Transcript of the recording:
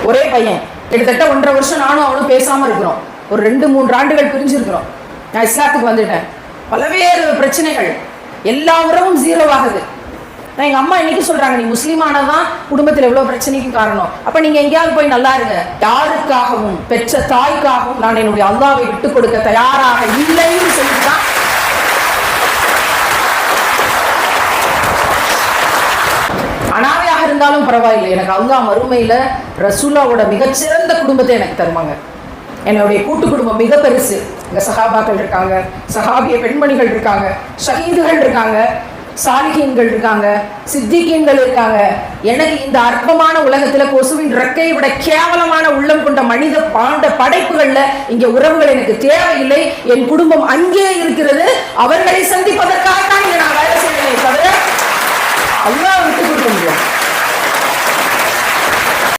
ஒரே பையன், கிட்டத்தட்ட 1.5 வருஷம் நானும் அவனும் பேசாம இருக்கிறோம். ஒரு 2-3 ஆண்டுகள் பிரிஞ்சிருக்கிறோம். நான் இஸ்லாத்துக்கு வந்துட்டேன். பல்வேறு பிரச்சனைகள், எல்லா உறவும் 0 ஆகுது. நான் எங்க அம்மா இன்னைக்கு சொல்றாங்க, நீ முஸ்லீமானதான் குடும்பத்தில் எவ்வளவு பிரச்சனைக்கும் காரணம். அப்ப நீங்க எங்கேயாவது போய் நல்லா இருங்க. யாருக்காகவும், பெற்ற தாய்க்காகவும் நான் என்னுடைய அல்லாஹ்வை விட்டுக் கொடுக்க தயாராக இல்லைன்னு சொல்லிதான் அனாதையாக இருந்தாலும் பரவாயில்லை, எனக்கு அல்லாஹ் மறுமையில ரசூலாவோட மிகச்சிறந்த குடும்பத்தை எனக்கு தருவாங்க. என்னுடைய கூட்டு குடும்பம் மிக பெருசு. இங்க சஹாபாக்கள் இருக்காங்க, சஹாபிய பெண்மணிகள் இருக்காங்க, ஷஹீதுகள் இருக்காங்க, சாலிஹீன்கள் இருக்காங்க, சித்திகீன்கள் இருக்காங்க. எனக்கு இந்த அற்பமான உலகத்துல கொசுவின் ரெக்கையை விட கேவலமான உள்ளம் கொண்ட மனித பாண்ட படைப்புகள்ல இங்க உறவுகள் எனக்கு தேவையில்லை. என் குடும்பம் அங்கே இருக்கிறது. அவர்களை சந்திப்பதற்காக தான் இங்க நான் வேலை செய்யலை தவிர அல்லாஹ் விட்டு கொடுக்க முடியும்.